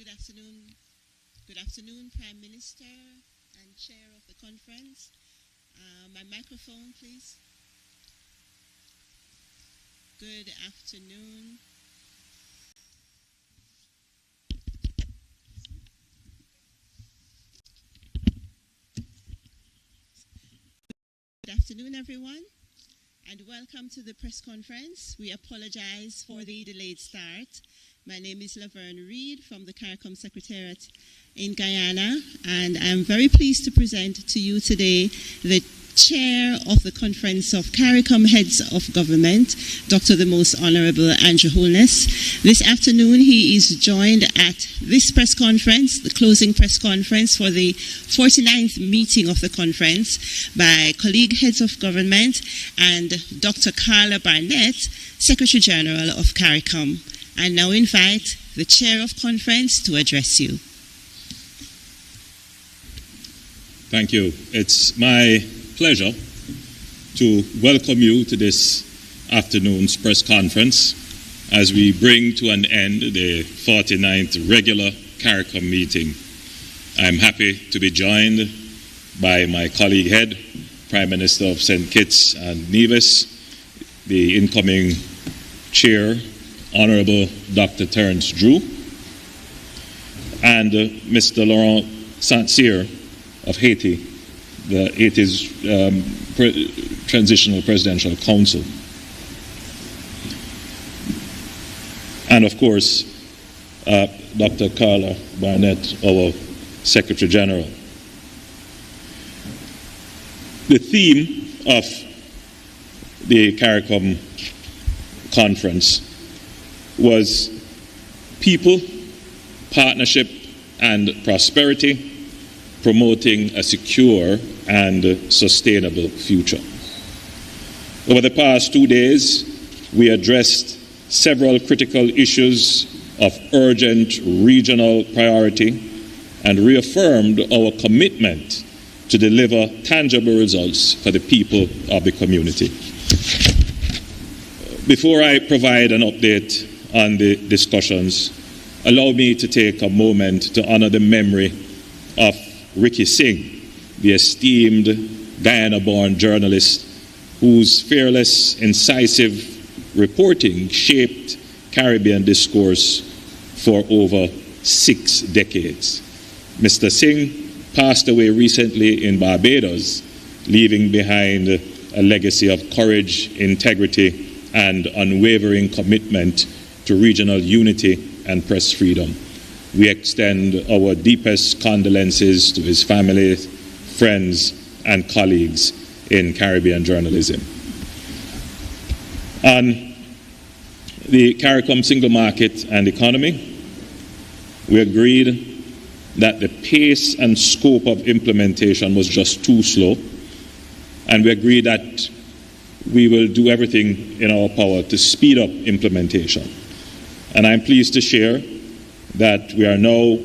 Good afternoon. Good afternoon, Prime Minister and Chair of the conference. My microphone, please. Good afternoon. Good afternoon, everyone, and welcome to the press conference. We apologize for the delayed start. My name is Laverne Reed from the CARICOM Secretariat in Guyana, and I'm very pleased to present to you today the Chair of the Conference of CARICOM Heads of Government, Dr. the Most Honorable Andrew Holness. This afternoon he is joined at this press conference, the closing press conference for the 49th meeting of the conference, by colleague heads of government and Dr. Carla Barnett, Secretary General of CARICOM. I now invite the Chair of Conference to address you. Thank you. It's my pleasure to welcome you to this afternoon's press conference as we bring to an end the 49th regular CARICOM meeting. I'm happy to be joined by my colleague head, Prime Minister of St. Kitts and Nevis, the incoming Chair, Honorable Dr. Terence Drew, and Mr. Laurent Saint-Cyr of Haiti, Haiti's Transitional Presidential Council. And of course, Dr. Carla Barnett, our Secretary General. The theme of the CARICOM conference was people, partnership, and prosperity, promoting a secure and sustainable future. Over the past 2 days, we addressed several critical issues of urgent regional priority and reaffirmed our commitment to deliver tangible results for the people of the community. Before I provide an update on the discussions, allow me to take a moment to honor the memory of Ricky Singh, the esteemed Guyana-born journalist whose fearless, incisive reporting shaped Caribbean discourse for over 6 decades. Mr. Singh passed away recently in Barbados, leaving behind a legacy of courage, integrity, and unwavering commitment to regional unity and press freedom. We extend our deepest condolences to his family, friends, and colleagues in Caribbean journalism. On the CARICOM single market and economy, we agreed that the pace and scope of implementation was just too slow, and we agreed that we will do everything in our power to speed up implementation. And I'm pleased to share that we are now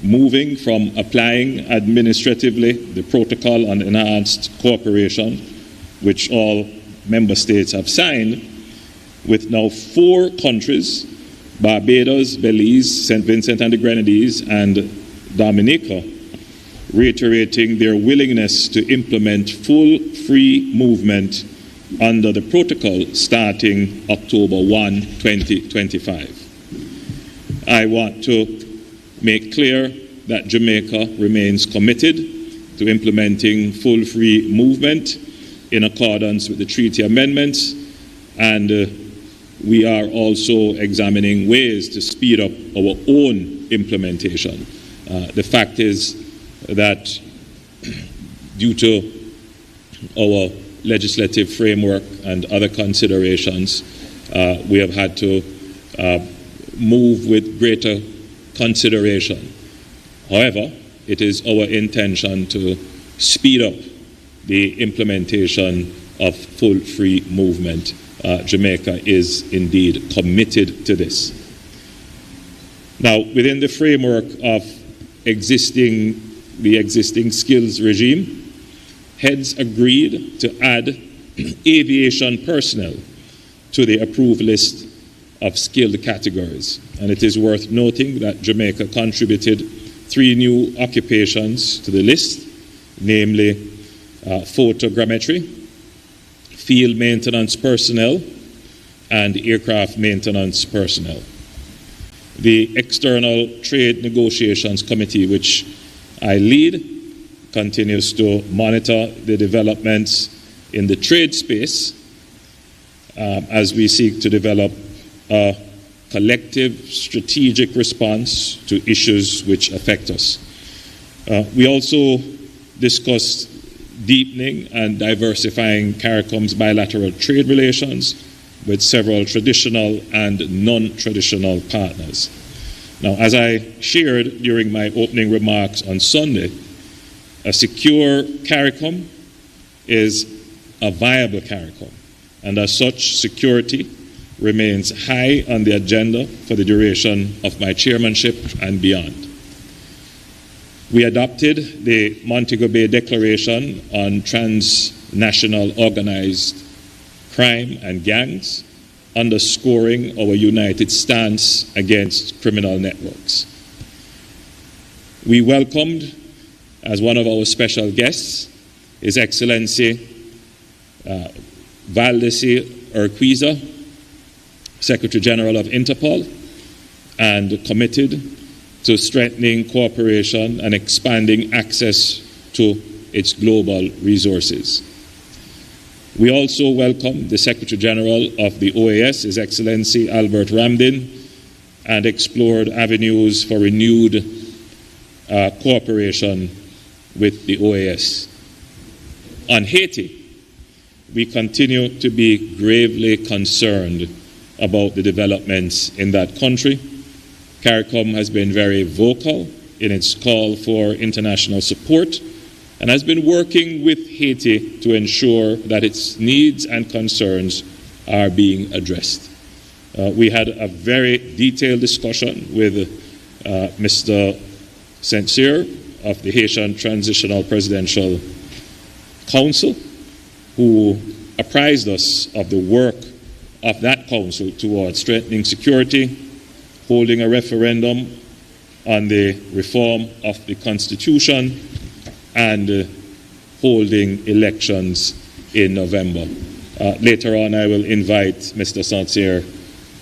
moving from applying administratively the protocol on enhanced cooperation, which all member states have signed, with now 4 countries, Barbados, Belize, St. Vincent and the Grenadines, and Dominica, reiterating their willingness to implement full free movement under the protocol starting October 1, 2025. I want to make clear that Jamaica remains committed to implementing full free movement in accordance with the treaty amendments, and we are also examining ways to speed up our own implementation. The fact is that due to our legislative framework and other considerations, we have had to move with greater consideration. However, it is our intention to speed up the implementation of full free movement. Jamaica is indeed committed to this. Now, within the framework of the existing skills regime, heads agreed to add aviation personnel to the approved list of skilled categories. And it is worth noting that Jamaica contributed 3 new occupations to the list, namely photogrammetry, field maintenance personnel, and aircraft maintenance personnel. The External Trade Negotiations Committee, which I lead, continues to monitor the developments in the trade space as we seek to develop a collective strategic response to issues which affect us. We also discussed deepening and diversifying CARICOM's bilateral trade relations with several traditional and non-traditional partners. Now, as I shared during my opening remarks on Sunday, a secure CARICOM is a viable CARICOM, and as such, security remains high on the agenda for the duration of my chairmanship and beyond. We adopted the Montego Bay Declaration on Transnational Organized Crime and Gangs, underscoring our united stance against criminal networks. We welcomed, as one of our special guests, His Excellency Valdesi Urquiza, Secretary General of Interpol, and committed to strengthening cooperation and expanding access to its global resources. We also welcome the Secretary General of the OAS, His Excellency Albert Ramdin, and explored avenues for renewed cooperation with the OAS. On Haiti, we continue to be gravely concerned about the developments in that country. CARICOM has been very vocal in its call for international support and has been working with Haiti to ensure that its needs and concerns are being addressed. We had a very detailed discussion with Mr. Singh of the Haitian Transitional Presidential Council, who apprised us of the work of that council towards strengthening security, holding a referendum on the reform of the Constitution, and holding elections in November. Later on, I will invite Mr. Singh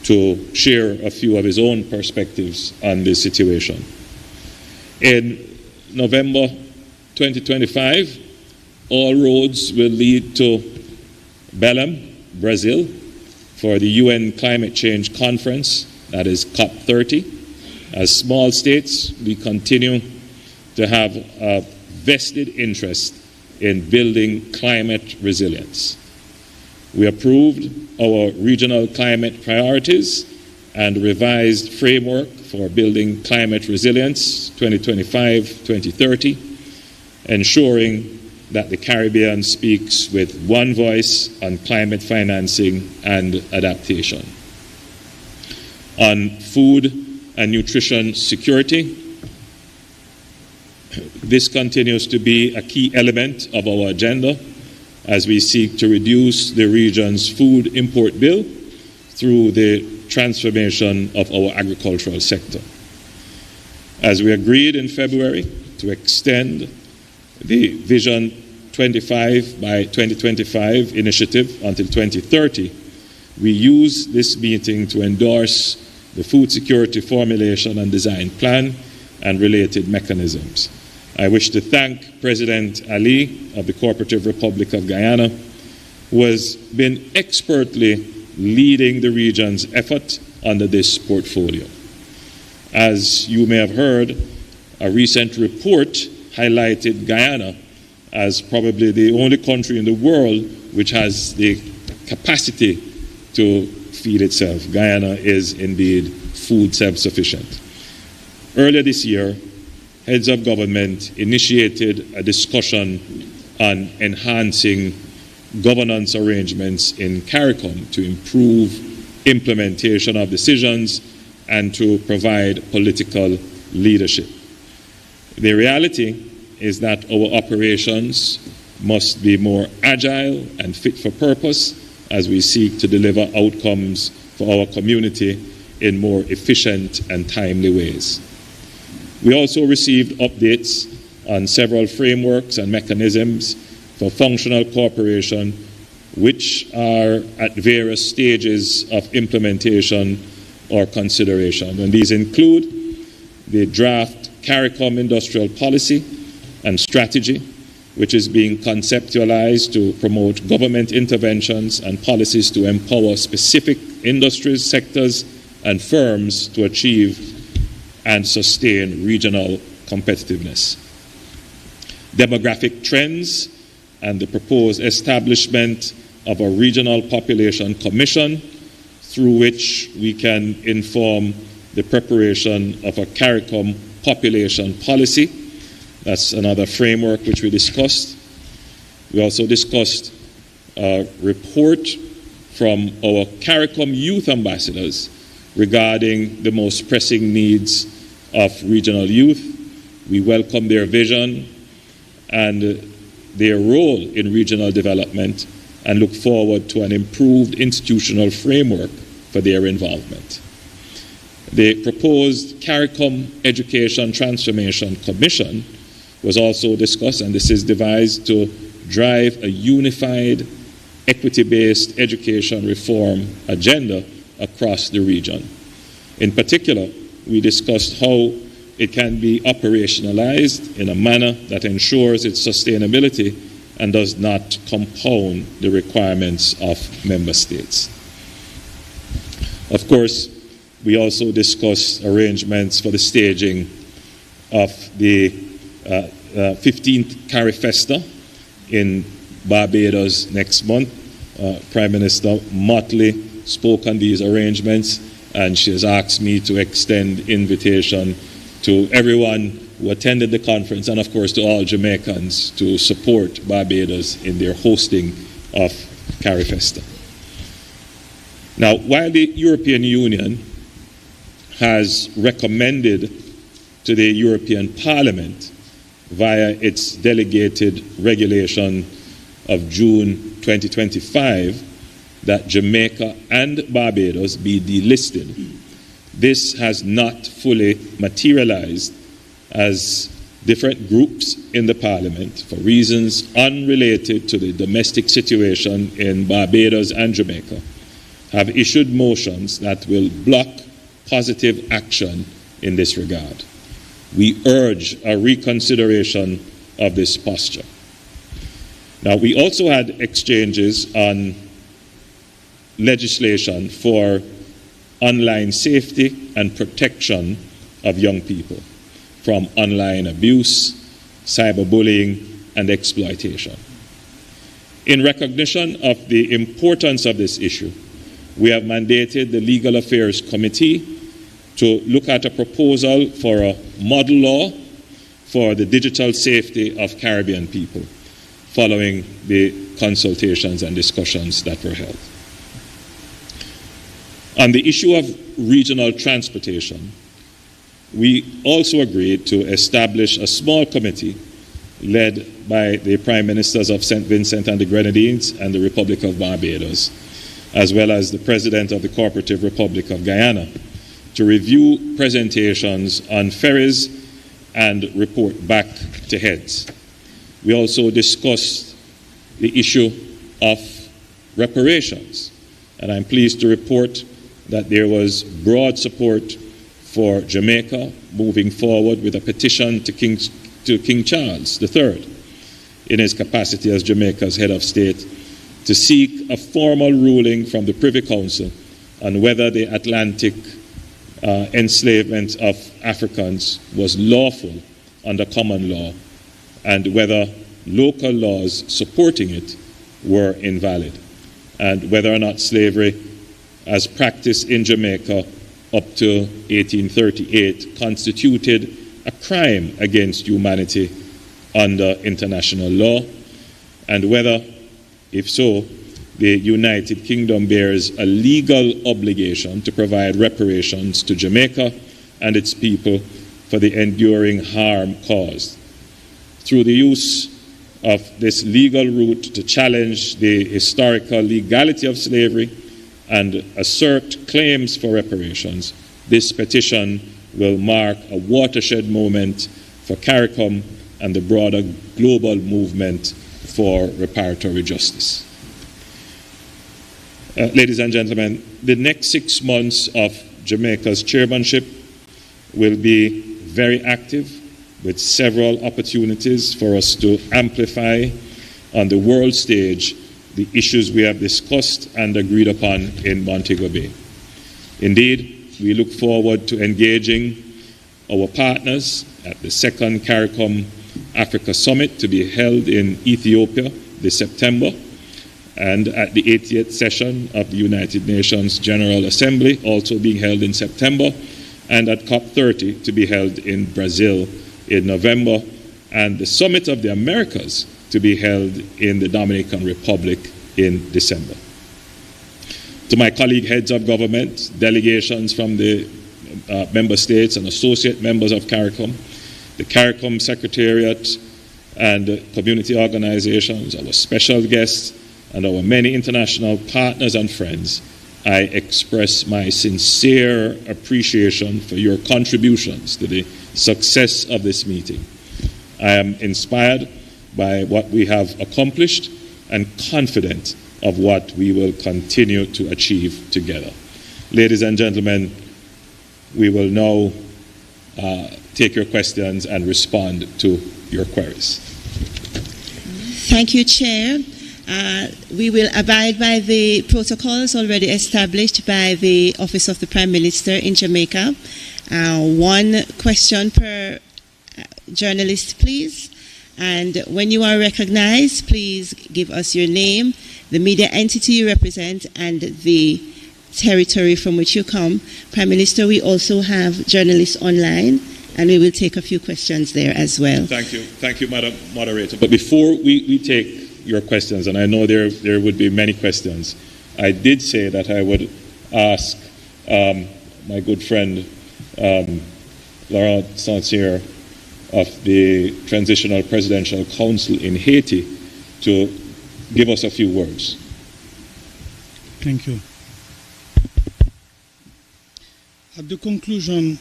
to share a few of his own perspectives on this situation. In November 2025, all roads will lead to Belém, Brazil, for the UN Climate Change Conference, that is COP30. As small states, we continue to have a vested interest in building climate resilience. We approved our regional climate priorities and revised framework for building climate resilience 2025-2030, ensuring that the Caribbean speaks with one voice on climate financing and adaptation. On food and nutrition security, this continues to be a key element of our agenda as we seek to reduce the region's food import bill through the transformation of our agricultural sector. As we agreed in February to extend the Vision 25 by 2025 initiative until 2030, we use this meeting to endorse the Food Security Formulation and Design Plan and related mechanisms. I wish to thank President Ali of the Cooperative Republic of Guyana, who has been expertly leading the region's effort under this portfolio. As you may have heard, a recent report highlighted Guyana as probably the only country in the world which has the capacity to feed itself. Guyana is indeed food self-sufficient. Earlier this year, heads of government initiated a discussion on enhancing governance arrangements in CARICOM to improve implementation of decisions and to provide political leadership. The reality is that our operations must be more agile and fit for purpose as we seek to deliver outcomes for our community in more efficient and timely ways. We also received updates on several frameworks and mechanisms for functional cooperation, which are at various stages of implementation or consideration. And these include the draft CARICOM industrial policy and strategy, which is being conceptualized to promote government interventions and policies to empower specific industries, sectors, and firms to achieve and sustain regional competitiveness. Demographic trends and the proposed establishment of a regional population commission through which we can inform the preparation of a CARICOM population policy. That's another framework which we discussed. We also discussed a report from our CARICOM youth ambassadors regarding the most pressing needs of regional youth. We welcome their vision and their role in regional development and look forward to an improved institutional framework for their involvement. The proposed CARICOM Education Transformation Commission was also discussed, and this is devised to drive a unified, equity-based education reform agenda across the region. In particular, we discussed how it can be operationalized in a manner that ensures its sustainability and does not compound the requirements of member states. Of course, we also discussed arrangements for the staging of the 15th CARIFesta in Barbados next month. Prime Minister Motley spoke on these arrangements, and she has asked me to extend invitation to everyone who attended the conference, and of course to all Jamaicans, to support Barbados in their hosting of CARIFesta. Now, while the European Union has recommended to the European Parliament via its delegated regulation of June 2025 that Jamaica and Barbados be delisted, this has not fully materialized, as different groups in the Parliament, for reasons unrelated to the domestic situation in Barbados and Jamaica, have issued motions that will block positive action in this regard. We urge a reconsideration of this posture. Now, we also had exchanges on legislation for online safety and protection of young people from online abuse, cyberbullying, and exploitation. In recognition of the importance of this issue, we have mandated the Legal Affairs Committee to look at a proposal for a model law for the digital safety of Caribbean people, following the consultations and discussions that were held. On the issue of regional transportation, we also agreed to establish a small committee led by the Prime Ministers of St. Vincent and the Grenadines and the Republic of Barbados, as well as the President of the Cooperative Republic of Guyana, to review presentations on ferries and report back to heads. We also discussed the issue of reparations, and I'm pleased to report that there was broad support for Jamaica moving forward with a petition to King Charles III in his capacity as Jamaica's head of state to seek a formal ruling from the Privy Council on whether the Atlantic enslavement of Africans was lawful under common law and whether local laws supporting it were invalid, and whether or not slavery as practiced in Jamaica up to 1838 constituted a crime against humanity under international law, and whether, if so, the United Kingdom bears a legal obligation to provide reparations to Jamaica and its people for the enduring harm caused. Through the use of this legal route to challenge the historical legality of slavery and assert claims for reparations, this petition will mark a watershed moment for CARICOM and the broader global movement for reparatory justice. Ladies and gentlemen, the next 6 months of Jamaica's chairmanship will be very active, with several opportunities for us to amplify on the world stage the issues we have discussed and agreed upon in Montego Bay. Indeed, we look forward to engaging our partners at the second CARICOM Africa Summit to be held in Ethiopia this September, and at the 80th session of the United Nations General Assembly, also being held in September, and at COP30 to be held in Brazil in November, and the Summit of the Americas to be held in the Dominican Republic in December. To my colleague heads of government, delegations from the member states and associate members of CARICOM, the CARICOM Secretariat and community organizations, our special guests, and our many international partners and friends, I express my sincere appreciation for your contributions to the success of this meeting. I am inspired by what we have accomplished and confident of what we will continue to achieve together. Ladies and gentlemen, we will now take your questions and respond to your queries. Thank you, Chair. We will abide by the protocols already established by the Office of the Prime Minister in Jamaica. 1 question per journalist, please. And when you are recognized, please give us your name, the media entity you represent, and the territory from which you come. Prime Minister, we also have journalists online, and we will take a few questions there as well. Thank you, Madam Moderator. But before we take your questions, and I know there would be many questions, I did say that I would ask my good friend Laurent Saint-Cyr of the Transitional Presidential Council in Haiti to give us a few words. Thank you. At the conclusion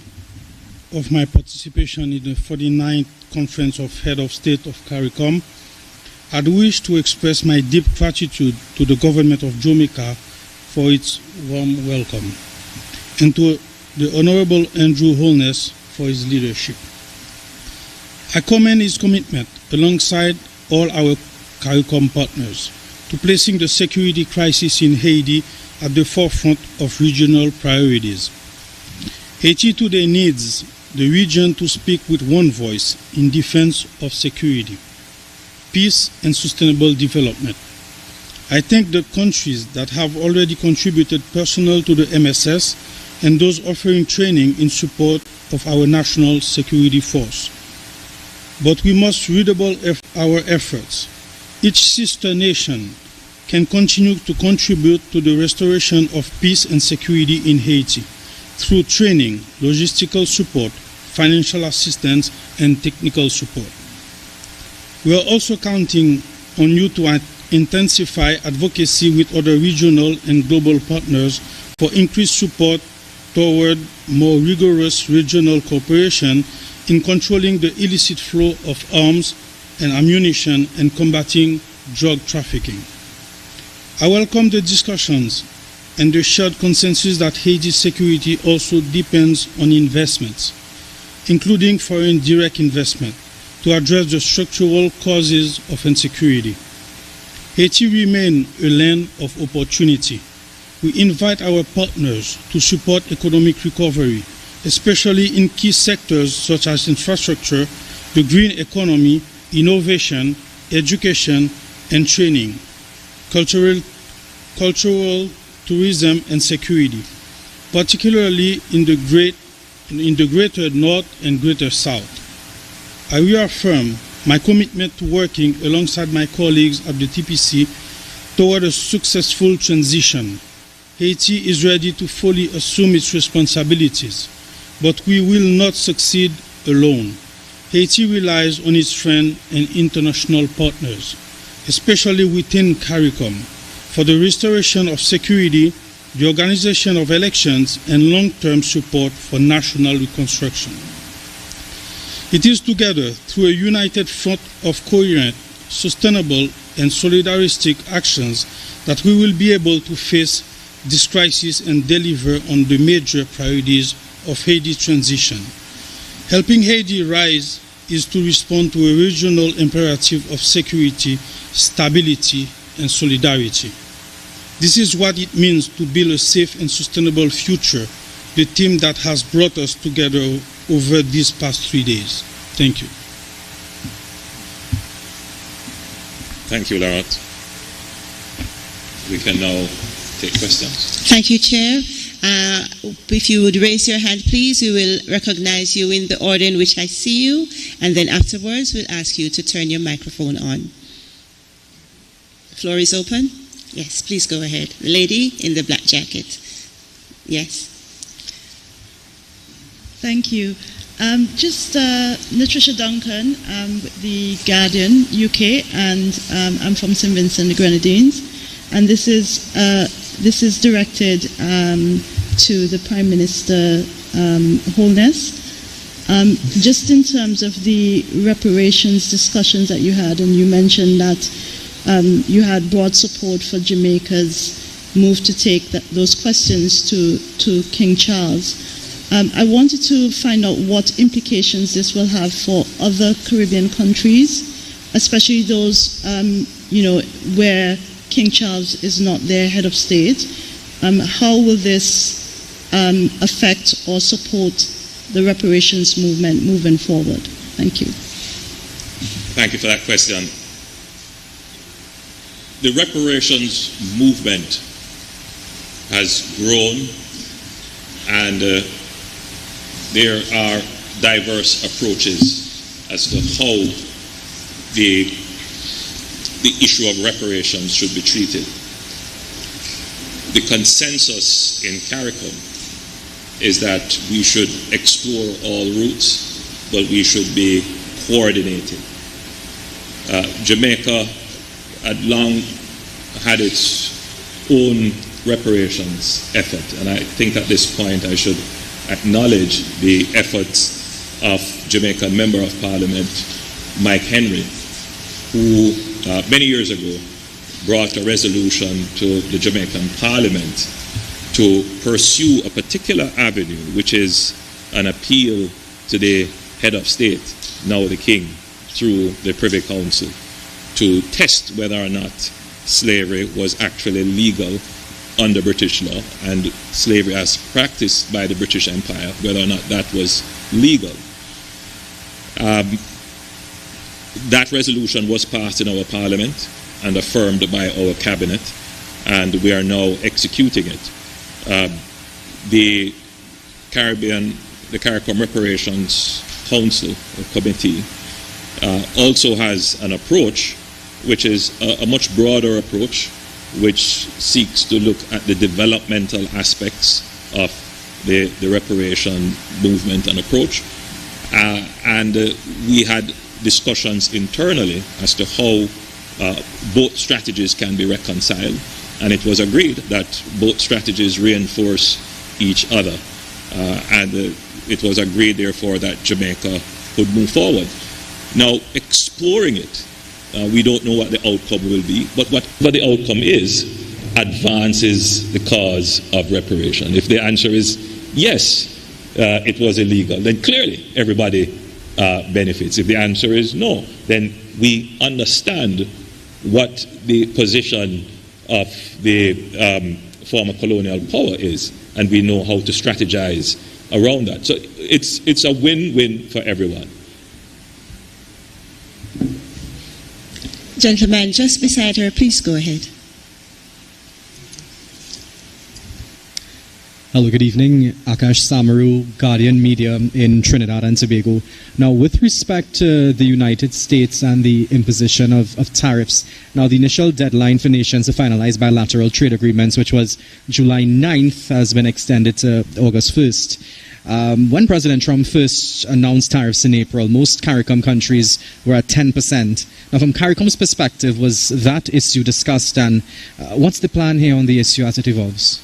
of my participation in the 49th Conference of Head of State of CARICOM, I'd wish to express my deep gratitude to the government of Jamaica for its warm welcome, and to the Honorable Andrew Holness for his leadership. I commend his commitment, alongside all our CARICOM partners, to placing the security crisis in Haiti at the forefront of regional priorities. Haiti today needs the region to speak with one voice in defense of security, peace, and sustainable development. I thank the countries that have already contributed personnel to the MSS and those offering training in support of our national security force. But we must redouble our efforts. Each sister nation can continue to contribute to the restoration of peace and security in Haiti through training, logistical support, financial assistance, and technical support. We are also counting on you to intensify advocacy with other regional and global partners for increased support toward more rigorous regional cooperation in controlling the illicit flow of arms and ammunition and combating drug trafficking. I welcome the discussions and the shared consensus that Haiti's security also depends on investments, including foreign direct investment, to address the structural causes of insecurity. Haiti remains a land of opportunity. We invite our partners to support economic recovery, especially in key sectors such as infrastructure, the green economy, innovation, education, and training, cultural tourism, and security, particularly in the greater North and greater South. I reaffirm my commitment to working alongside my colleagues at the TPC toward a successful transition. Haiti is ready to fully assume its responsibilities, but we will not succeed alone. Haiti relies on its friends and international partners, especially within CARICOM, for the restoration of security the organization of elections, and long-term support for national reconstruction. It is together, through a united front of coherent, sustainable, and solidaristic actions, that we will be able to face this crisis and deliver on the major priorities of Haiti's transition. Helping Haiti rise is to respond to a regional imperative of security, stability, and solidarity. This is what it means to build a safe and sustainable future, the theme that has brought us together over these past 3 days. Thank you. Thank you, Laurent. We can now take questions. Thank you, Chair. If you would raise your hand, please, we will recognize you in the order in which I see you, and then afterwards we'll ask you to turn your microphone on. The floor is open. Yes, please go ahead. The lady in the black jacket. Yes. Thank you. Just Natricia Duncan, with the Guardian UK, and I'm from St. Vincent the Grenadines, and this is directed to the Prime Minister Holness. Just in terms of the reparations discussions that you had, and you mentioned that you had broad support for Jamaica's move to take those questions to King Charles. I wanted to find out what implications this will have for other Caribbean countries, especially those, where King Charles is not their head of state. How will this affect or support the reparations movement moving forward? Thank you. Thank you for that question. The reparations movement has grown, and there are diverse approaches as to how the issue of reparations should be treated. The consensus in CARICOM is that we should explore all routes, but we should be coordinated. Jamaica had long had its own reparations effort, and I think at this point I should acknowledge the efforts of Jamaican Member of Parliament Mike Henry, who many years ago brought a resolution to the Jamaican Parliament to pursue a particular avenue, which is an appeal to the head of state, now the King, through the Privy Council, to test whether or not slavery was actually legal under British law, and slavery as practiced by the British Empire, whether or not that was legal. That resolution was passed in our Parliament and affirmed by our Cabinet, and we are now executing it. The CARICOM Reparations Council or Committee also has an approach which is a much broader approach, which seeks to look at the developmental aspects of the reparation movement and approach. And we had discussions internally as to how both strategies can be reconciled, and it was agreed that both strategies reinforce each other. And it was agreed, therefore, that Jamaica could move forward. Now, exploring it, we don't know what the outcome will be, but what the outcome is advances the cause of reparation. If the answer is yes, it was illegal, then clearly everybody benefits. If the answer is no, then we understand what the position of the former colonial power is, and we know how to strategize around that. So it's a win-win for everyone. Gentleman just beside her, please go ahead. Hello, good evening. Akash Samaru, Guardian Media in Trinidad and Tobago. Now, with respect to the United States and the imposition of tariffs, now the initial deadline for nations to finalize bilateral trade agreements, which was July 9th, has been extended to August 1st. When President Trump first announced tariffs in April, most CARICOM countries were at 10%. Now, from CARICOM's perspective, was that issue discussed, and what's the plan here on the issue as it evolves?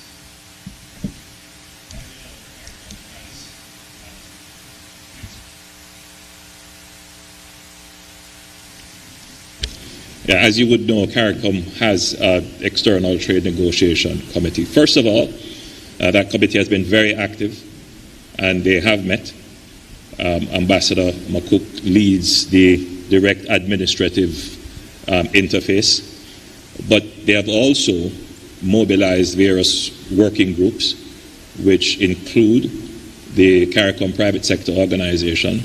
As you would know, CARICOM has an external trade negotiation committee. First of all, that committee has been very active, and they have met. Ambassador McCook leads the direct administrative interface, but they have also mobilized various working groups, which include the CARICOM private sector organization,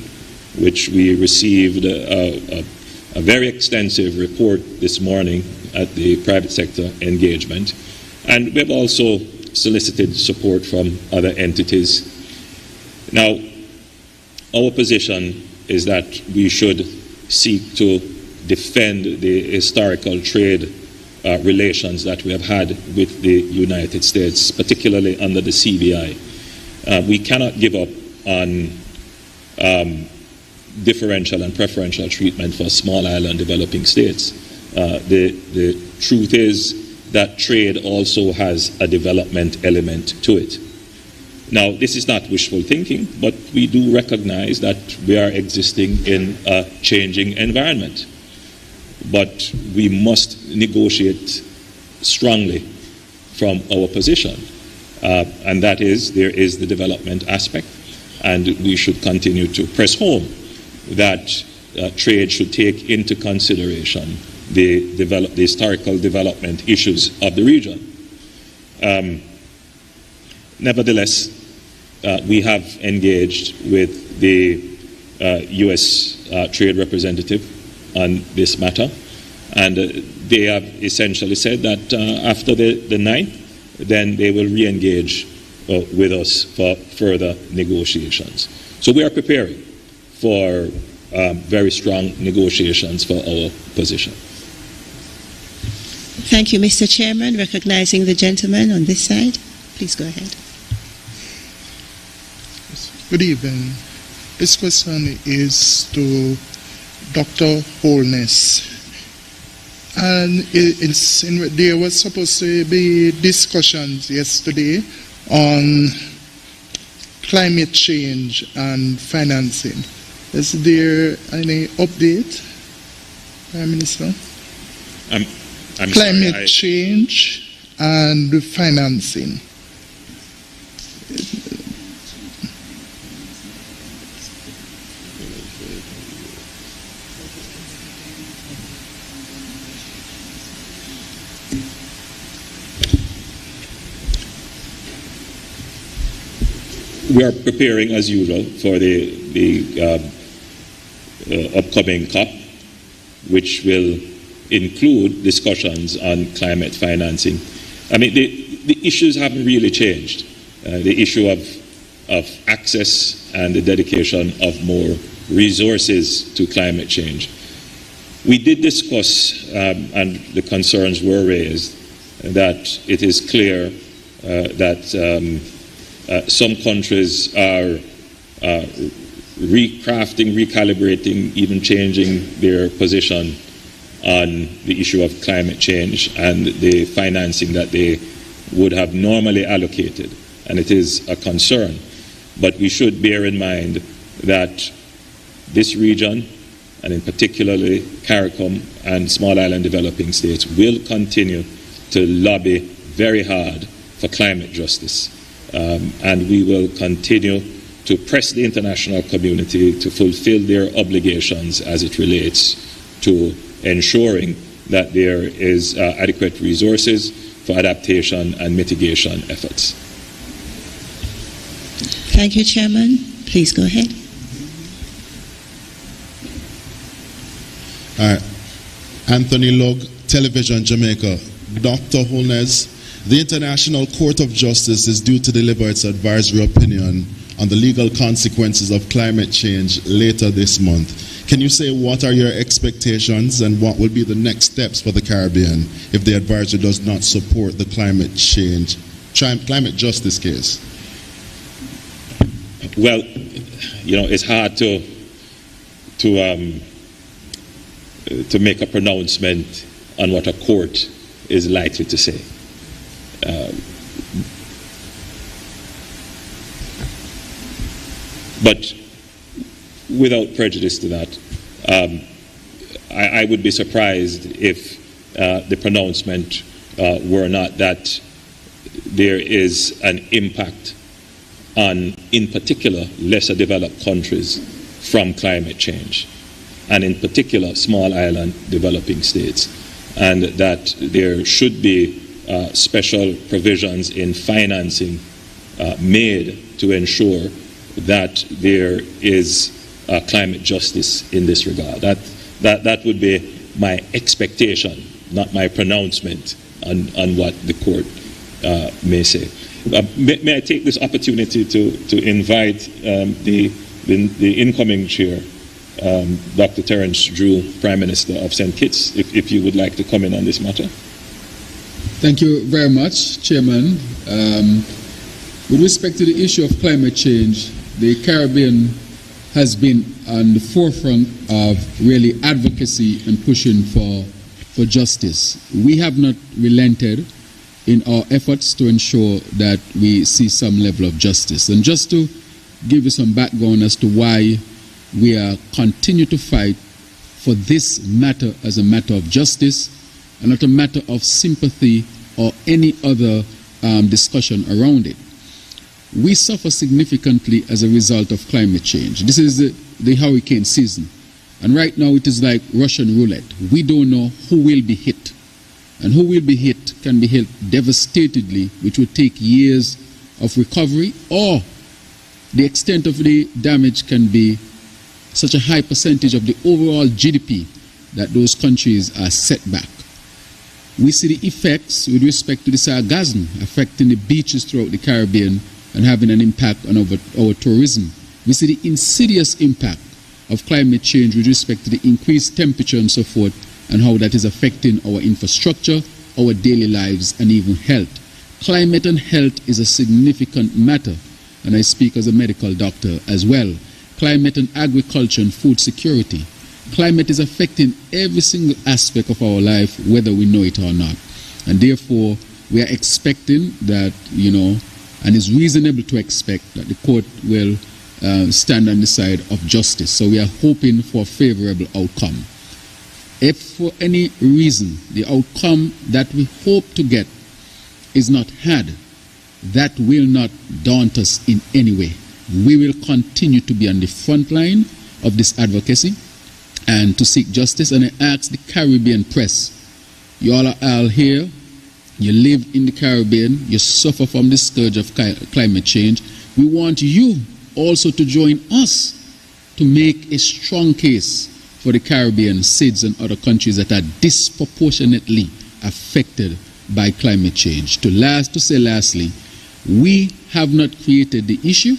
which we received a very extensive report this morning at the private sector engagement. And we've also solicited support from other entities. Now, our position is that we should seek to defend the historical trade relations that we have had with the United States, particularly under the CBI. We cannot give up on differential and preferential treatment for small island developing states. The truth is that trade also has a development element to it. Now, this is not wishful thinking, but we do recognize that we are existing in a changing environment. But we must negotiate strongly from our position. And that is, there is the development aspect, and we should continue to press home that trade should take into consideration the historical development issues of the region. Nevertheless, we have engaged with the U.S. Trade Representative on this matter, and they have essentially said that after the 9th, then they will re-engage with us for further negotiations. So we are preparing for very strong negotiations for our position. Thank you, Mr. Chairman. Recognizing the gentleman on this side. Please go ahead. Good evening. This question is to Dr. Holness. And there was supposed to be discussions yesterday on climate change and financing. Is there any update, Prime Minister? Climate change and financing. We are preparing, as usual, for the upcoming COP, which will include discussions on climate financing. I mean, the issues haven't really changed. The issue of access and the dedication of more resources to climate change. We did discuss, and the concerns were raised, that it is clear that some countries are recrafting, recalibrating, even changing their position on the issue of climate change and the financing that they would have normally allocated. And it is a concern. But we should bear in mind that this region, and in particularly CARICOM and small island developing states, will continue to lobby very hard for climate justice. And we will continue to press the international community to fulfill their obligations as it relates to ensuring that there is adequate resources for adaptation and mitigation efforts. Thank you, Chairman. Please go ahead. Anthony Log, Television Jamaica. Dr. Holness, the International Court of Justice is due to deliver its advisory opinion on the legal consequences of climate change later this month. Can you say what are your expectations and what will be the next steps for the Caribbean if the advisory does not support the climate justice case? Well, you know, it's hard to make a pronouncement on what a court is likely to say. But without prejudice to that, I would be surprised if the pronouncement were not that there is an impact on, in particular, lesser developed countries from climate change, and in particular, small island developing states, and that there should be special provisions in financing made to ensure that there is climate justice in this regard. That would be my expectation, not my pronouncement on what the court may say. May I take this opportunity to invite the incoming chair, Dr. Terence Drew, Prime Minister of St. Kitts, if you would like to comment on this matter. Thank you very much, Chairman. With respect to the issue of climate change, the Caribbean has been on the forefront of really advocacy and pushing for justice. We have not relented in our efforts to ensure that we see some level of justice. And just to give you some background as to why we are continue to fight for this matter as a matter of justice and not a matter of sympathy or any other discussion around it. We suffer significantly as a result of climate change. This is the hurricane season. And right now it is like Russian roulette. We don't know who will be hit. And who will be hit can be hit devastatedly, which will take years of recovery, or the extent of the damage can be such a high percentage of the overall GDP that those countries are set back. We see the effects with respect to the sargassum affecting the beaches throughout the Caribbean and having an impact on our tourism. We see the insidious impact of climate change with respect to the increased temperature and so forth, and how that is affecting our infrastructure, our daily lives, and even health. Climate and health is a significant matter, and I speak as a medical doctor as well. Climate and agriculture and food security. Climate is affecting every single aspect of our life, whether we know it or not. And therefore, we are expecting that, and it's reasonable to expect that the court will stand on the side of justice. So we are hoping for a favorable outcome. If for any reason the outcome that we hope to get is not had, that will not daunt us in any way. We will continue to be on the front line of this advocacy and to seek justice. And I ask the Caribbean press, you all are all here, you live in the Caribbean, you suffer from the scourge of climate change. We want you also to join us to make a strong case for the Caribbean, SIDS and other countries that are disproportionately affected by climate change. To say lastly, we have not created the issue,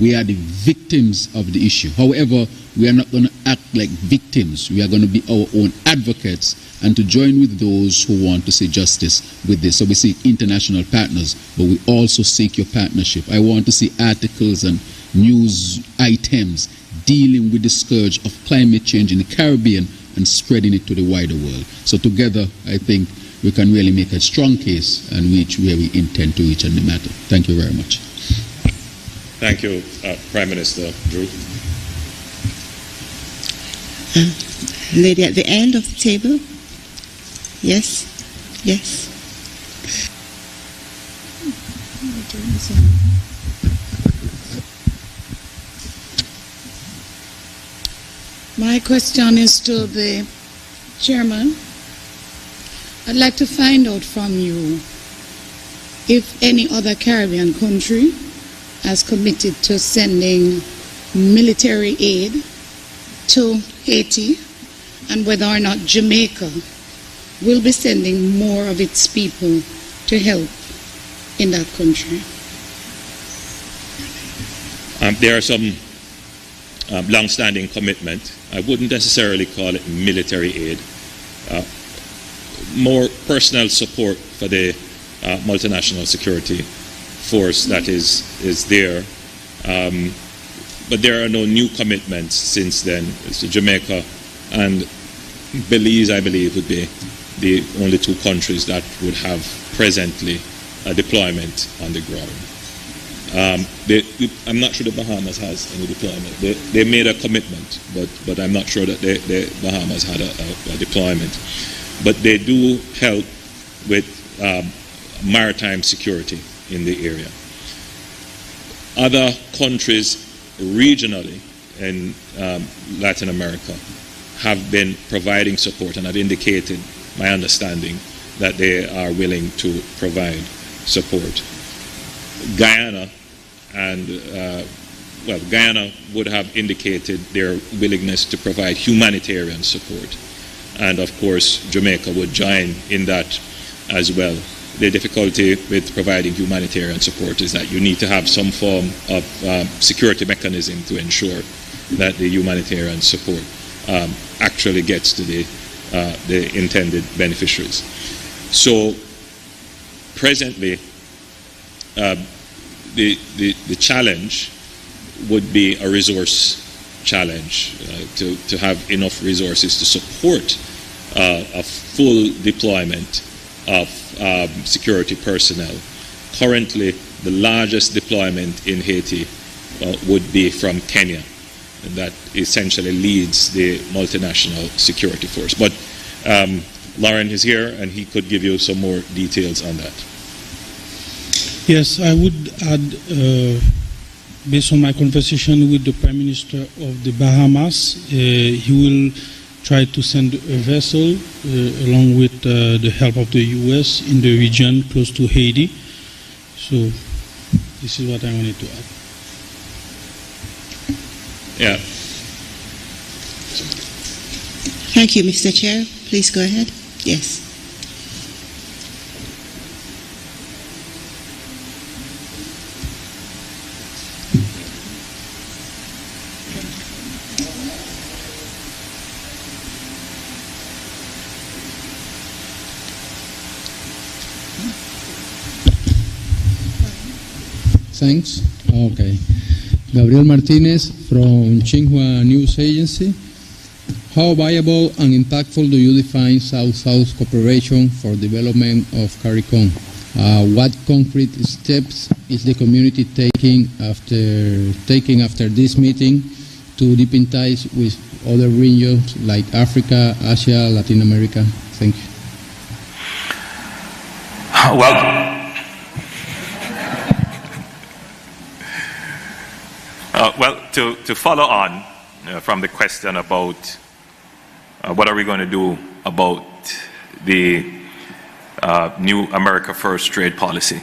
we are the victims of the issue. However, we are not going to act like victims. We are going to be our own advocates and to join with those who want to see justice with this. So we seek international partners, but we also seek your partnership. I want to see articles and news items dealing with the scourge of climate change in the Caribbean and spreading it to the wider world. So together, I think we can really make a strong case and reach where we intend to reach on the matter. Thank you very much. Thank you, Prime Minister Drew. Lady at the end of the table. Yes. Yes. My question is to the chairman. I'd like to find out from you if any other Caribbean country has committed to sending military aid to Haiti, and whether or not Jamaica will be sending more of its people to help in that country. There are some long-standing commitment. I wouldn't necessarily call it military aid. More personal support for the multinational security force that is there. But there are no new commitments since then. So Jamaica and Belize, I believe, would be the only two countries that would have presently a deployment on the ground. I'm not sure the Bahamas has any deployment. They made a commitment, but I'm not sure that the Bahamas had a deployment. But they do help with maritime security in the area. Other countries regionally in Latin America have been providing support and have indicated, my understanding, that they are willing to provide support. Guyana Guyana would have indicated their willingness to provide humanitarian support. And of course, Jamaica would join in that as well. The difficulty with providing humanitarian support is that you need to have some form of security mechanism to ensure that the humanitarian support actually gets to the intended beneficiaries. So presently, the challenge would be a resource challenge, to have enough resources to support a full deployment of security personnel. Currently, the largest deployment in Haiti would be from Kenya, and that essentially leads the multinational security force. But Lauren is here, and he could give you some more details on that. Yes, I would add, based on my conversation with the Prime Minister of the Bahamas, he will try to send a vessel along with the help of the U.S. in the region close to Haiti. So this is what I wanted to add. Yeah. Thank you, Mr. Chair. Please go ahead. Yes. Thanks. Okay. Gabriel Martinez from Xinhua News Agency. How viable and impactful do you define South-South cooperation for development of CARICOM? What concrete steps is the community taking after this meeting to deepen ties with other regions like Africa, Asia, Latin America? Thank you. Well, to follow on from the question about what are we going to do about the new America First trade policy,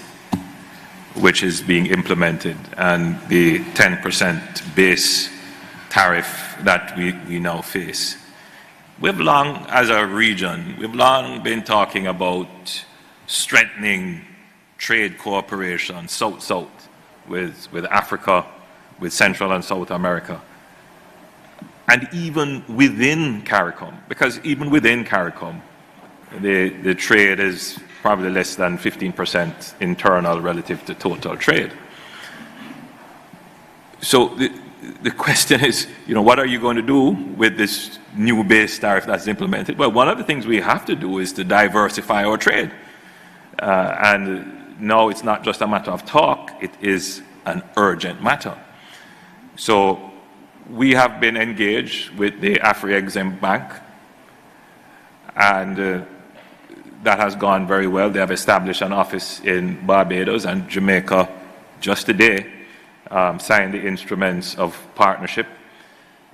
which is being implemented, and the 10% base tariff that we now face. We've long, as a region, we've long been talking about strengthening trade cooperation, South-South, with Africa, with Central and South America. And even within CARICOM, because even within CARICOM, the trade is probably less than 15% internal relative to total trade. So the question is, what are you going to do with this new base tariff that's implemented? Well, one of the things we have to do is to diversify our trade. And now it's not just a matter of talk, it is an urgent matter. So we have been engaged with the Afri-Exim Bank, and that has gone very well. They have established an office in Barbados, and Jamaica just today signed the instruments of partnership.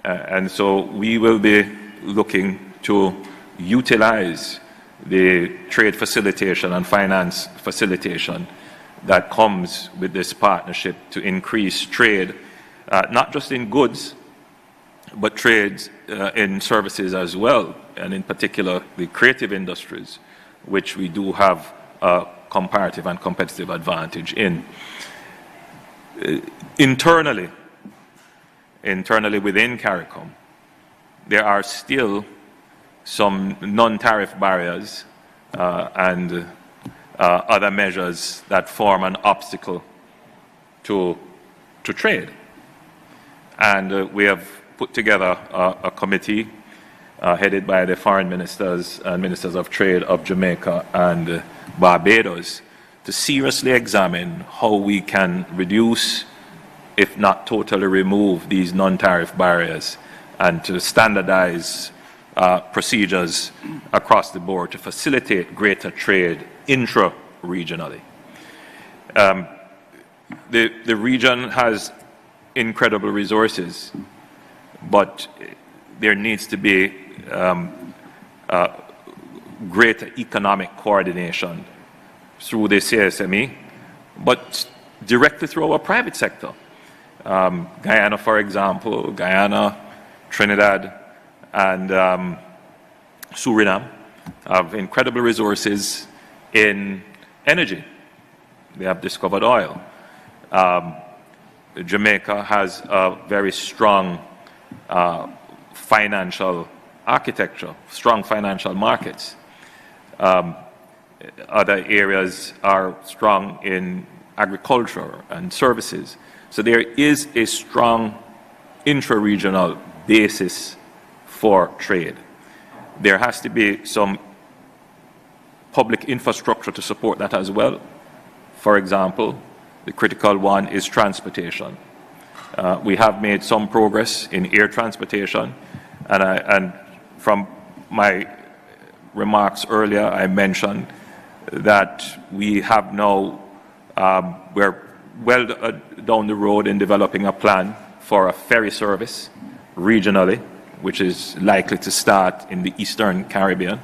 And so we will be looking to utilize the trade facilitation and finance facilitation that comes with this partnership to increase trade, not just in goods, but trades in services as well, and in particular the creative industries, which we do have a comparative and competitive advantage in. Internally within CARICOM, there are still some non-tariff barriers and other measures that form an obstacle to trade. And we have put together a committee headed by the foreign ministers and ministers of trade of Jamaica and Barbados to seriously examine how we can reduce, if not totally remove, these non-tariff barriers and to standardize procedures across the board to facilitate greater trade intra-regionally. The region has incredible resources, but there needs to be greater economic coordination through the CSME, but directly through our private sector. Guyana, for example, Guyana, Trinidad, and Suriname have incredible resources in energy. They have discovered oil. Jamaica has a very strong financial architecture, strong financial markets. Other areas are strong in agriculture and services. So there is a strong intra-regional basis for trade. There has to be some public infrastructure to support that as well. For example, the critical one is transportation. We have made some progress in air transportation, and from my remarks earlier, I mentioned that we have now, we're well down the road in developing a plan for a ferry service regionally, which is likely to start in the Eastern Caribbean,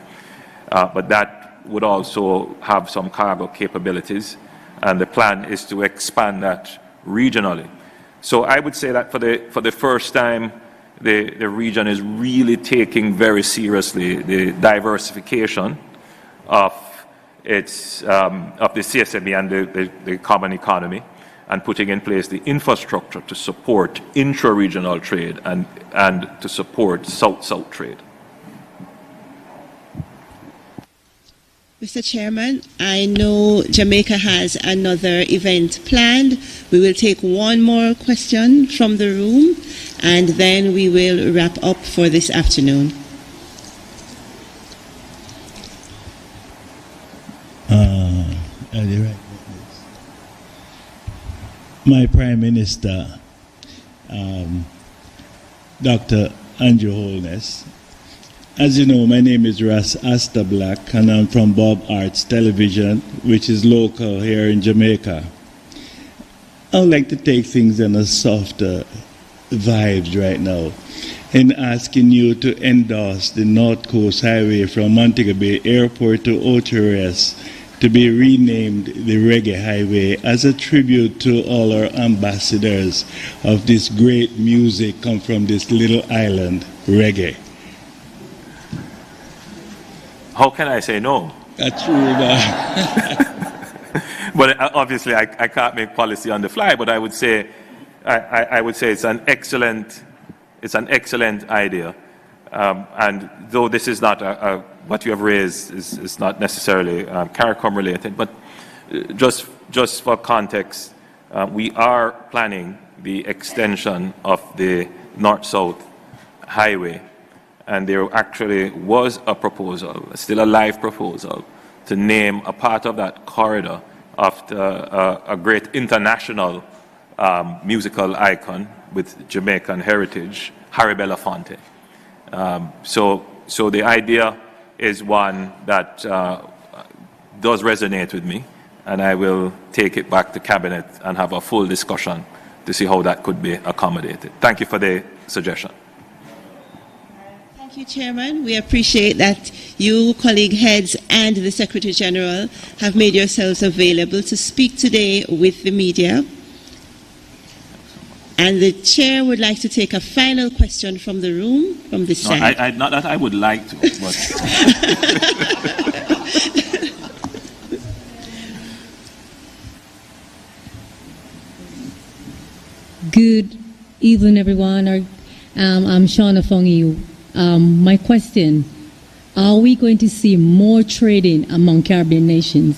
but that would also have some cargo capabilities, and the plan is to expand that regionally. So I would say that for the first time, the region is really taking very seriously the diversification of its of the CSME and the common economy, and putting in place the infrastructure to support intra-regional trade and to support South-South trade. Mr. Chairman, I know Jamaica has another event planned. We will take one more question from the room, and then we will wrap up for this afternoon. My Prime Minister, Dr. Andrew Holness. As you know, my name is Ras Asta Black, and I'm from Bob Arts Television, which is local here in Jamaica. I would like to take things in a softer vibes right now in asking you to endorse the North Coast Highway from Montego Bay Airport to Ocho-Rios to be renamed the Reggae Highway as a tribute to all our ambassadors of this great music come from this little island, reggae. How can I say no? That's true. But obviously, I can't make policy on the fly. But I would say it's an excellent idea. And though this is not what you have raised is not necessarily CARICOM related, but just for context, we are planning the extension of the North-South Highway. And there actually was a proposal, still a live proposal, to name a part of that corridor after a great international musical icon with Jamaican heritage, Harry Belafonte. So the idea is one that does resonate with me, and I will take it back to Cabinet and have a full discussion to see how that could be accommodated. Thank you for the suggestion. Thank you, Chairman. We appreciate that you, colleague heads, and the Secretary General have made yourselves available to speak today with the media. And the Chair would like to take a final question from the room, from this side. Not that I would like to, but... Good evening, everyone. I'm Shauna Fongiu. My question, are we going to see more trading among Caribbean nations?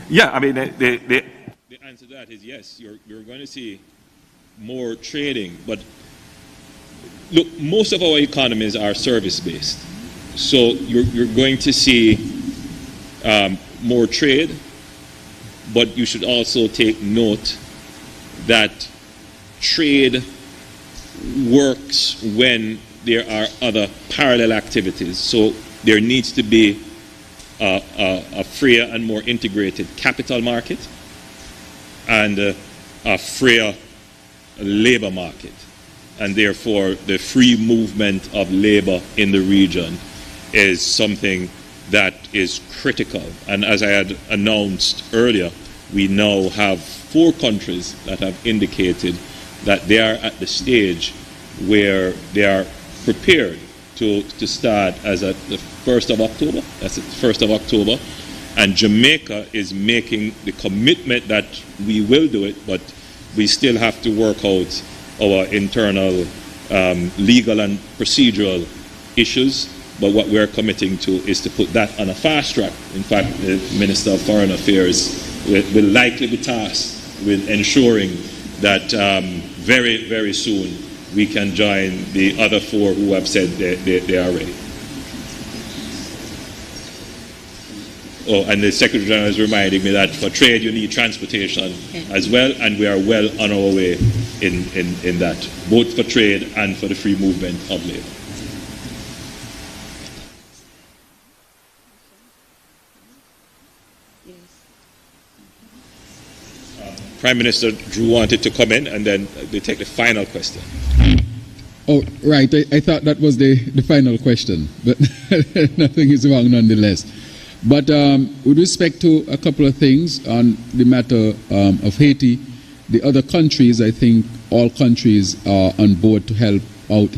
Yeah, I mean, the answer to that is yes. You're going to see more trading. But look, most of our economies are service-based. So you're going to see more trade, but you should also take note that trade works when there are other parallel activities. So there needs to be a freer and more integrated capital market and a freer labor market. And therefore, the free movement of labor in the region is something that is critical. And as I had announced earlier, we now have 4 countries that have indicated that they are at the stage where they are prepared to start as at the 1st of October. That's the 1st of October. And Jamaica is making the commitment that we will do it, but we still have to work out our internal legal and procedural issues. But what we're committing to is to put that on a fast track. In fact, the Minister of Foreign Affairs will likely be tasked with ensuring that very, very soon we can join the other 4 who have said they are ready. Oh, and the Secretary General is reminding me that for trade you need transportation as well, and we are well on our way in that, both for trade and for the free movement of labor. Prime Minister Drew wanted to come in, and then they take the final question. Oh, right. I thought that was the final question, but nothing is wrong nonetheless. But with respect to a couple of things on the matter of Haiti, the other countries, I think all countries are on board to help out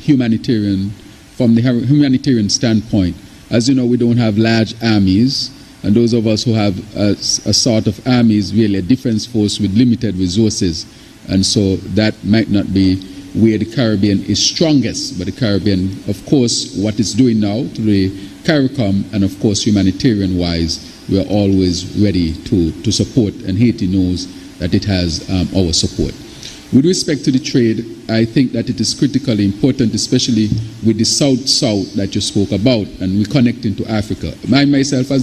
from the humanitarian standpoint. As you know, we don't have large armies, and those of us who have a sort of army is really a defense force with limited resources, and so that might not be where the Caribbean is strongest. But the Caribbean, of course, what it's doing now to the CARICOM, and of course humanitarian-wise, we are always ready to support, and Haiti knows that it has our support. With respect to the trade, I think that it is critically important, especially with the South-South that you spoke about, and we connecting to Africa. I myself I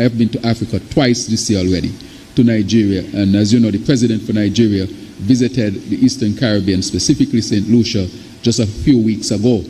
have been to Africa twice this year already, to Nigeria, and as you know, the president for Nigeria visited the Eastern Caribbean, specifically St. Lucia, just a few weeks ago.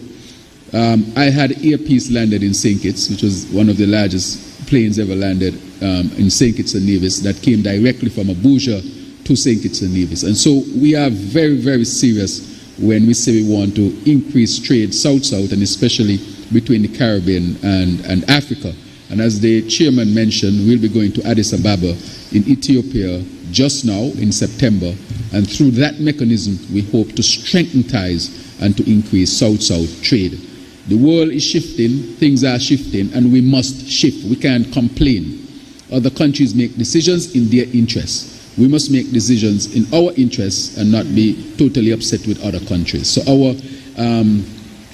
I had Air Peace landed in St. Kitts, which was one of the largest planes ever landed in St. Kitts and Nevis, that came directly from Abuja to St. Kitts and Nevis. And so we are very, very serious when we say we want to increase trade South-South, and especially between the Caribbean and Africa. And as the chairman mentioned, we'll be going to Addis Ababa in Ethiopia just now in September. And through that mechanism, we hope to strengthen ties and to increase South-South trade. The world is shifting, things are shifting, and we must shift. We can't complain. Other countries make decisions in their interests. We must make decisions in our interests and not be totally upset with other countries. So our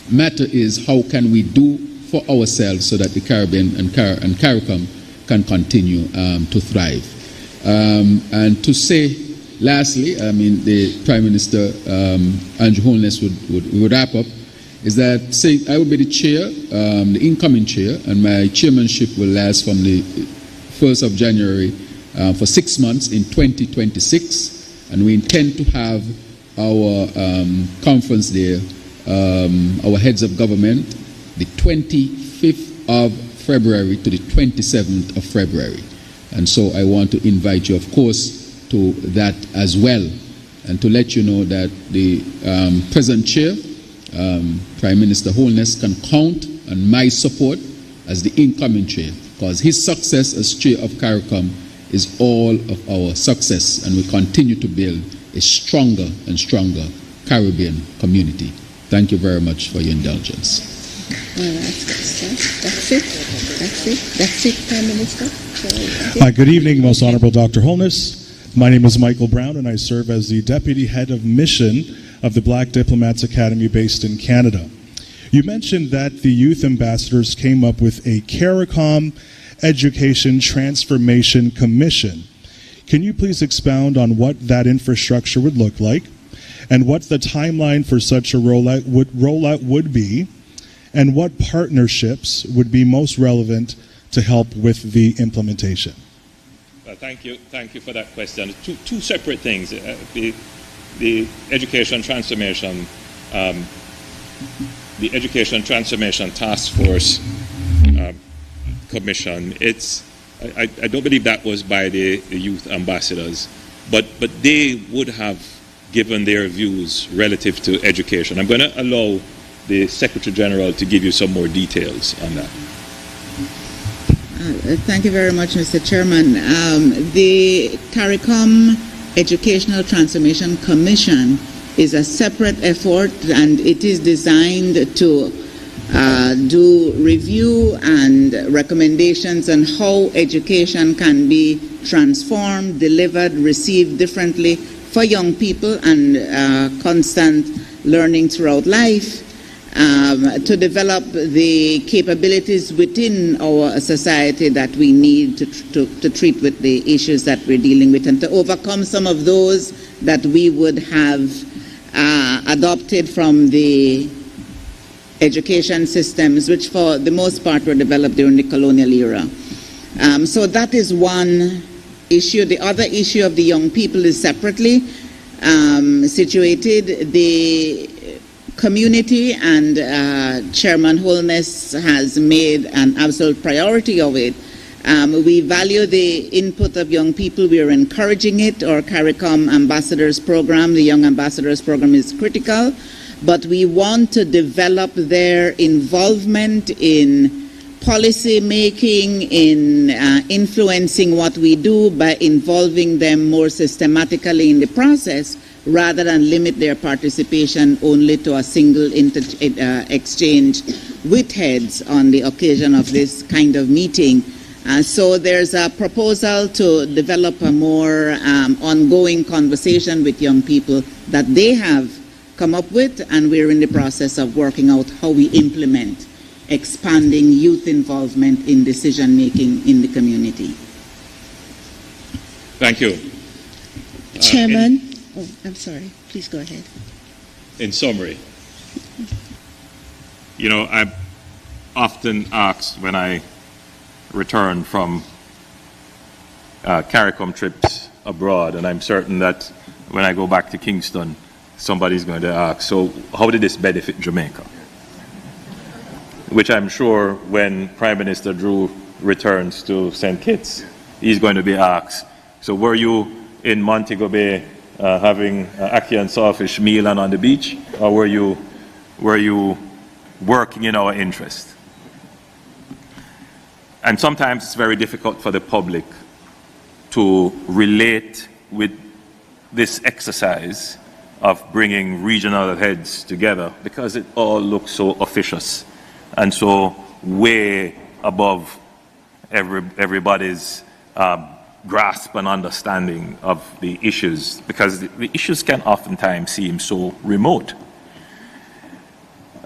matter is, how can we do for ourselves so that the Caribbean and CARICOM can continue to thrive. And to say, lastly, I mean, the Prime Minister, Andrew Holness, would wrap up, is that saying I will be the chair, the incoming chair, and my chairmanship will last from the 1st of January for 6 months in 2026, and we intend to have our conference there, our heads of government, the 25th of February to the 27th of February. And so I want to invite you, of course, to that as well, and to let you know that the present chair, Prime Minister Holness, can count on my support as the incoming chair, because his success as chair of CARICOM is all of our success, and we continue to build a stronger and stronger Caribbean community. Thank you very much for your indulgence. Well, that's it, Prime Minister. Good evening, Most Honorable Dr. Holness. My name is Michael Brown, and I serve as the Deputy Head of Mission of the Black Diplomats Academy based in Canada. You mentioned that the youth ambassadors came up with a CARICOM Education Transformation Commission. Can you please expound on what that infrastructure would look like, and what the timeline for such a rollout would be, and what partnerships would be most relevant to help with the implementation? Thank you for that question. Two separate things. The Education Transformation, the Education Transformation Task Force Commission. I don't believe that was by the youth ambassadors, but they would have given their views relative to education. I'm going to allow the Secretary General to give you some more details on that. Thank you very much, Mr. Chairman. The CARICOM Educational Transformation Commission is a separate effort, and it is designed to do review and recommendations on how education can be transformed, delivered, received differently for young people, and constant learning throughout life, to develop the capabilities within our society that we need to treat with the issues that we're dealing with, and to overcome some of those that we would have adopted from the education systems, which for the most part were developed during the colonial era. So that is one issue. The other issue of the young people is separately situated. The community, and Chairman Holness has made an absolute priority of it. We value the input of young people. We are encouraging it. Our CARICOM Ambassadors Program, the Young Ambassadors Program, is critical, but we want to develop their involvement in policy making, in influencing what we do by involving them more systematically in the process, rather than limit their participation only to a single exchange with heads on the occasion of this kind of meeting. So there's a proposal to develop a more ongoing conversation with young people that they have come up with, and we're in the process of working out how we implement expanding youth involvement in decision making in the community. Thank you. Chairman. Oh, I'm sorry. Please go ahead. In summary, I'm often asked when I return from CARICOM trips abroad, and I'm certain that when I go back to Kingston, somebody's going to ask, so how did this benefit Jamaica? Which I'm sure when Prime Minister Drew returns to St. Kitts, he's going to be asked, so were you in Montego Bay having ackee and sawfish meal and on the beach, or were you working in our interest? And sometimes it's very difficult for the public to relate with this exercise of bringing regional heads together, because it all looks so officious and so way above everybody's grasp and understanding of the issues, because the issues can oftentimes seem so remote.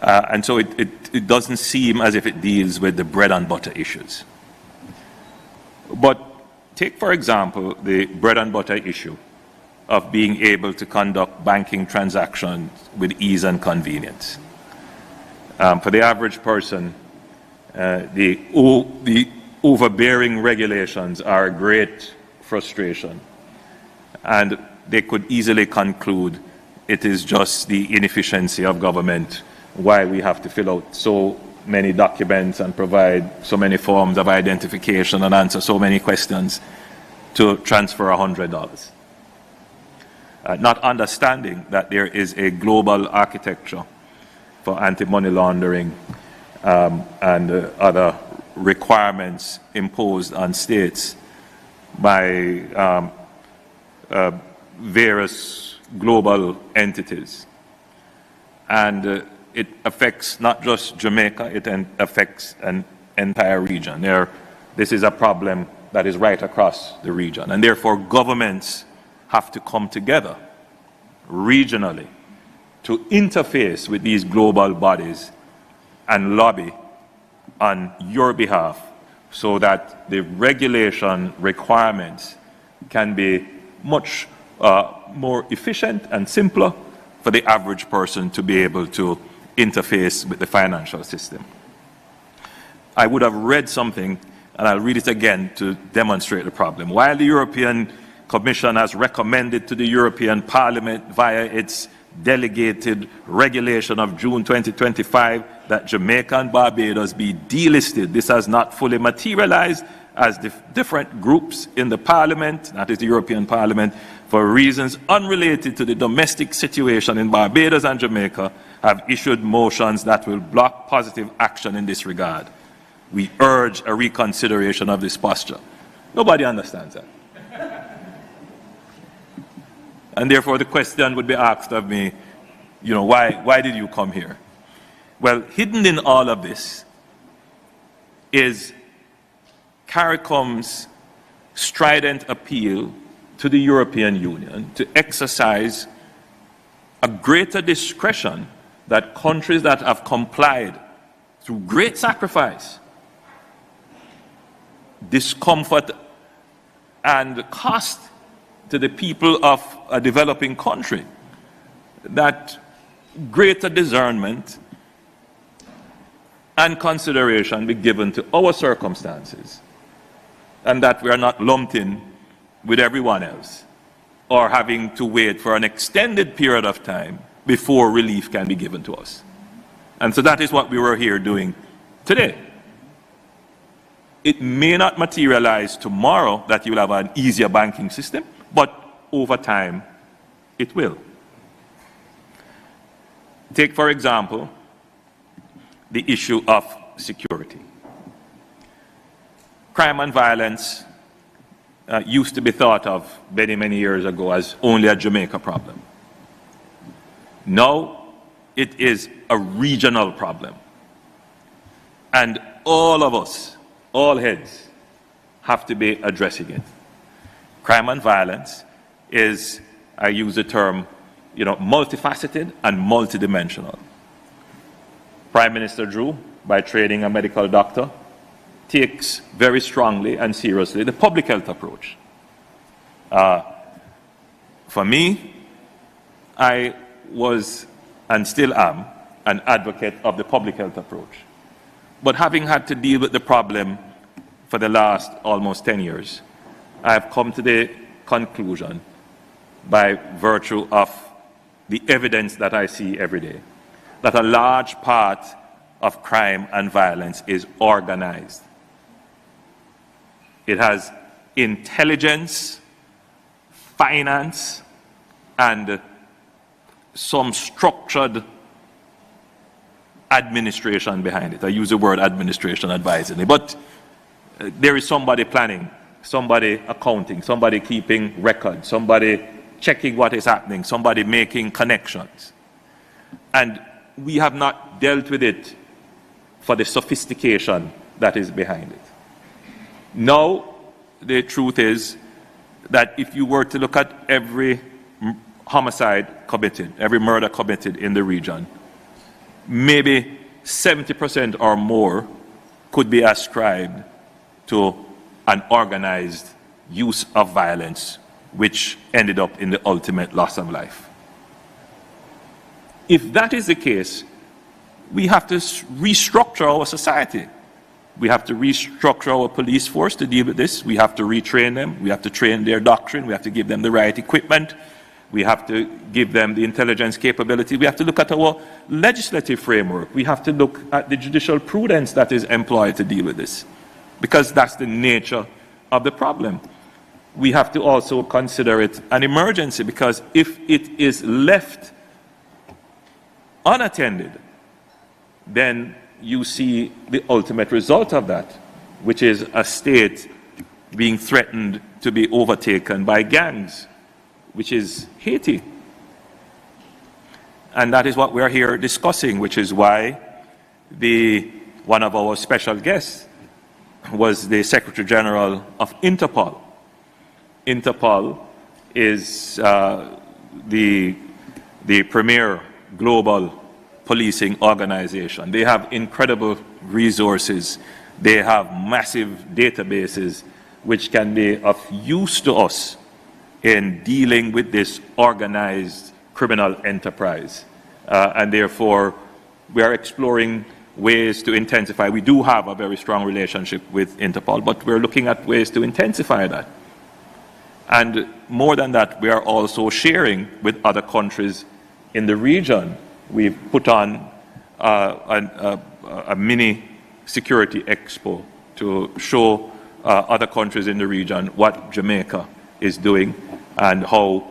And so it doesn't seem as if it deals with the bread and butter issues. But take, for example, the bread and butter issue of being able to conduct banking transactions with ease and convenience. For the average person, the overbearing regulations are a great frustration, and they could easily conclude it is just the inefficiency of government why we have to fill out so many documents and provide so many forms of identification and answer so many questions to transfer $100. Not understanding that there is a global architecture for anti-money laundering and other requirements imposed on states by various global entities. And it affects not just Jamaica, it affects an entire region. This is a problem that is right across the region, and therefore governments have to come together regionally to interface with these global bodies and lobby on your behalf so that the regulation requirements can be much more efficient and simpler for the average person to be able to interface with the financial system. I would have read something and I'll read it again to demonstrate the problem. While the European Commission has recommended to the European Parliament via its delegated regulation of June 2025 that Jamaica and Barbados be delisted, this has not fully materialized as different groups in the Parliament, that is the European Parliament, for reasons unrelated to the domestic situation in Barbados and Jamaica, have issued motions that will block positive action in this regard. We urge a reconsideration of this posture. Nobody understands that. And therefore the question would be asked of me, why did you come here? Well, hidden in all of this is CARICOM's strident appeal to the European Union to exercise a greater discretion that countries that have complied through great sacrifice, discomfort, and cost to the people of a developing country, that greater discernment and consideration be given to our circumstances, and that we are not lumped in with everyone else, or having to wait for an extended period of time before relief can be given to us. And so that is what we were here doing today. It may not materialize tomorrow that you'll have an easier banking system, but over time, it will. Take, for example, the issue of security. Crime and violence used to be thought of many, many years ago as only a Jamaica problem. Now, it is a regional problem. And all of us, all heads, have to be addressing it. Crime and violence is, I use the term, multifaceted and multidimensional. Prime Minister Drew, by training a medical doctor, takes very strongly and seriously the public health approach. For me, I was and still am an advocate of the public health approach. But having had to deal with the problem for the last almost 10 years, I have come to the conclusion, by virtue of the evidence that I see every day, that a large part of crime and violence is organized. It has intelligence, finance, and some structured administration behind it. I use the word administration advisedly, but there is somebody planning, somebody accounting, somebody keeping records, somebody checking what is happening, somebody making connections. And we have not dealt with it for the sophistication that is behind it. Now, the truth is that if you were to look at every homicide committed, every murder committed in the region, maybe 70% or more could be ascribed to an organized use of violence, which ended up in the ultimate loss of life. If that is the case, we have to restructure our society. We have to restructure our police force to deal with this. We have to retrain them. We have to train their doctrine. We have to give them the right equipment. We have to give them the intelligence capability. We have to look at our legislative framework. We have to look at the judicial prudence that is employed to deal with this, because that's the nature of the problem. We have to also consider it an emergency, because if it is left unattended, then you see the ultimate result of that, which is a state being threatened to be overtaken by gangs, which is Haiti. And that is what we're here discussing, which is why one of our special guests was the Secretary General of Interpol. Interpol is the premier global policing organization. They have incredible resources. They have massive databases which can be of use to us in dealing with this organized criminal enterprise. And therefore, we are exploring ways to intensify. We do have a very strong relationship with Interpol, but we're looking at ways to intensify that. And more than that, we are also sharing with other countries in the region. We've put on a mini security expo to show other countries in the region what Jamaica is doing and how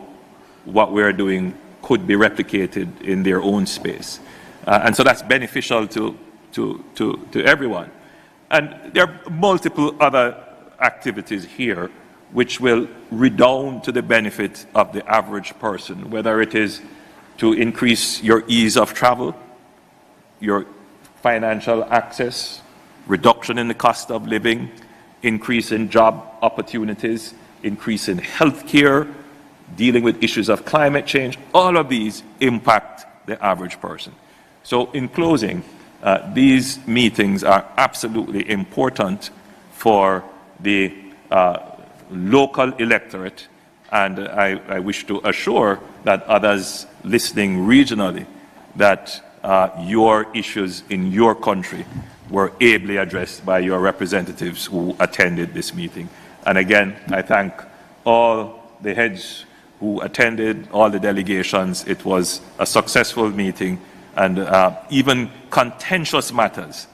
what we're doing could be replicated in their own space. And so that's beneficial to everyone. And there are multiple other activities here which will redound to the benefit of the average person, whether it is to increase your ease of travel, your financial access, reduction in the cost of living, increase in job opportunities, increase in health care, dealing with issues of climate change. All of these impact the average person. So in closing, these meetings are absolutely important for the local electorate, and I wish to assure that others listening regionally that your issues in your country were ably addressed by your representatives who attended this meeting. And again, I thank all the heads who attended, all the delegations. It was a successful meeting, and even contentious matters,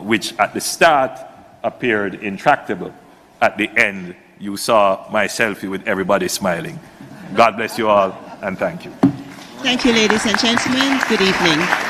which at the start appeared intractable, at the end you saw my selfie with everybody smiling. God bless you all, and thank you. Thank you, ladies and gentlemen. Good evening.